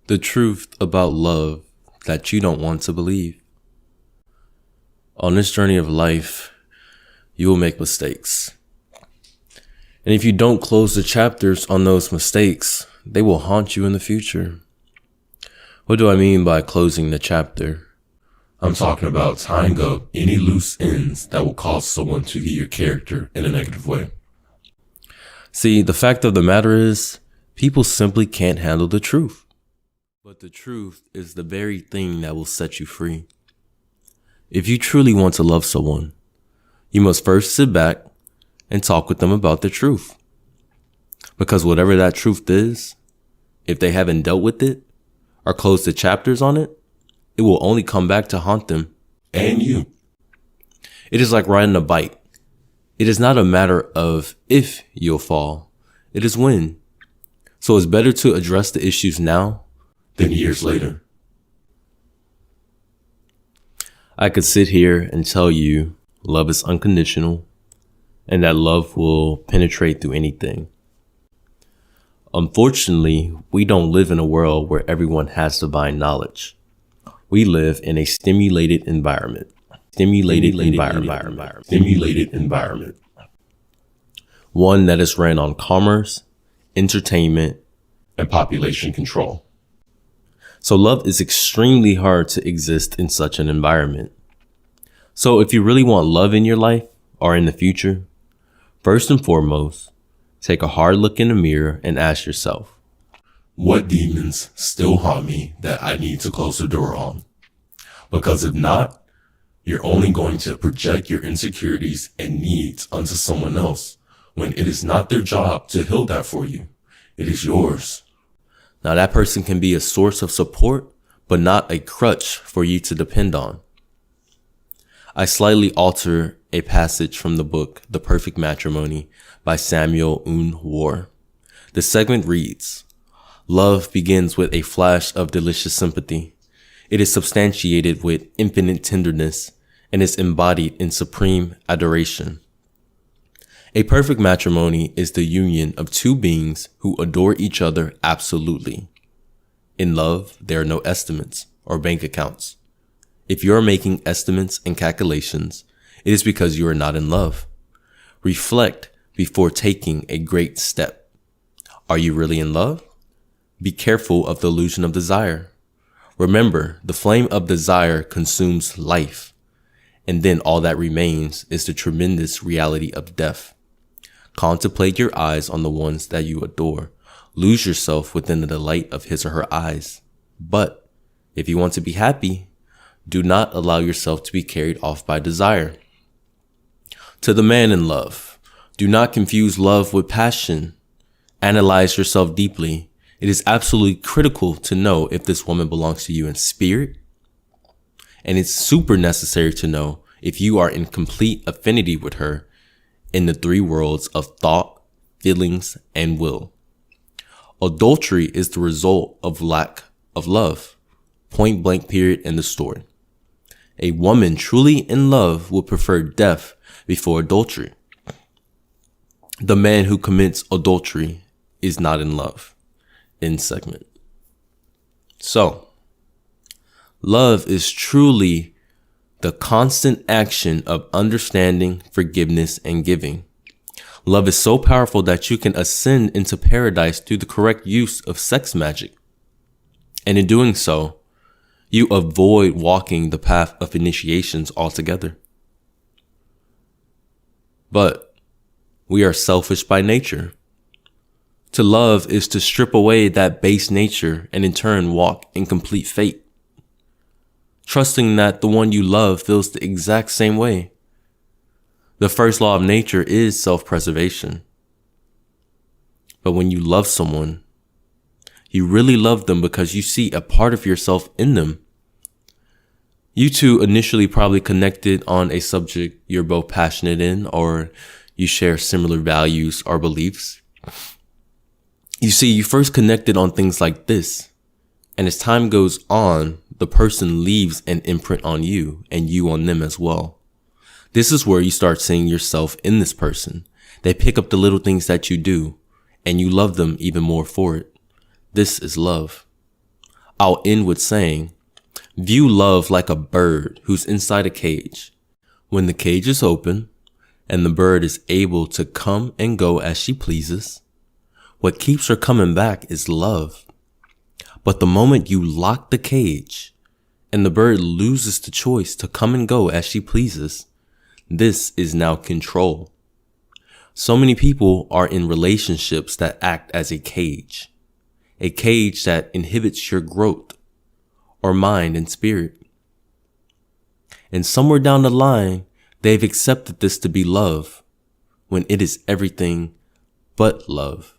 The truth about love that you don't want to believe. On this journey of life, you will make mistakes. And if you don't close the chapters on those mistakes, they will haunt you in the future. What do I mean by closing the chapter? I'm talking about tying up any loose ends that will cause someone to view your character in a negative way. See, the fact of the matter is, people simply can't handle the truth. But the truth is the very thing that will set you free. If you truly want to love someone, you must first sit back and talk with them about the truth. Because whatever that truth is, if they haven't dealt with it or closed the chapters on it, it will only come back to haunt them. And you. It is like riding a bike. It is not a matter of if you'll fall, it is when. So it's better to address the issues now than years later. I could sit here and tell you love is unconditional and that love will penetrate through anything. Unfortunately, we don't live in a world where everyone has divine knowledge. We live in a stimulated environment. Stimulated environment. One that is ran on commerce, entertainment, and population control. So love is extremely hard to exist in such an environment. So if you really want love in your life or in the future, first and foremost, take a hard look in the mirror and ask yourself, what demons still haunt me that I need to close the door on? Because if not, you're only going to project your insecurities and needs onto someone else when it is not their job to heal that for you. It is yours. Now that person can be a source of support, but not a crutch for you to depend on. I slightly alter a passage from the book, The Perfect Matrimony by Samuel Unwar. The segment reads, love begins with a flash of delicious sympathy. It is substantiated with infinite tenderness and is embodied in supreme adoration. A perfect matrimony is the union of two beings who adore each other absolutely. In love, there are no estimates or bank accounts. If you are making estimates and calculations, it is because you are not in love. Reflect before taking a great step. Are you really in love? Be careful of the illusion of desire. Remember, the flame of desire consumes life, and then all that remains is the tremendous reality of death. Contemplate your eyes on the ones that you adore. Lose yourself within the delight of his or her eyes. But if you want to be happy, do not allow yourself to be carried off by desire. To the man in love, do not confuse love with passion. Analyze yourself deeply. It is absolutely critical to know if this woman belongs to you in spirit. And it's super necessary to know if you are in complete affinity with her in the three worlds of thought, feelings, and will. Adultery is the result of lack of love. Point blank period in the story. A woman truly in love would prefer death before adultery. The man who commits adultery is not in love. End segment. So, love is truly the constant action of understanding, forgiveness, and giving. Love is so powerful that you can ascend into paradise through the correct use of sex magic. And in doing so, you avoid walking the path of initiations altogether. But we are selfish by nature. To love is to strip away that base nature and in turn walk in complete fate. Trusting that the one you love feels the exact same way. The first law of nature is self-preservation. But when you love someone, you really love them because you see a part of yourself in them. You two initially probably connected on a subject you're both passionate in, or you share similar values or beliefs. You see, you first connected on things like this, and as time goes on, the person leaves an imprint on you and you on them as well. This is where you start seeing yourself in this person. They pick up the little things that you do, and you love them even more for it. This is love. I'll end with saying, view love like a bird who's inside a cage. When the cage is open and the bird is able to come and go as she pleases, what keeps her coming back is love. But the moment you lock the cage and the bird loses the choice to come and go as she pleases, this is now control. So many people are in relationships that act as a cage that inhibits your growth or mind and spirit. And somewhere down the line, they've accepted this to be love when it is everything but love.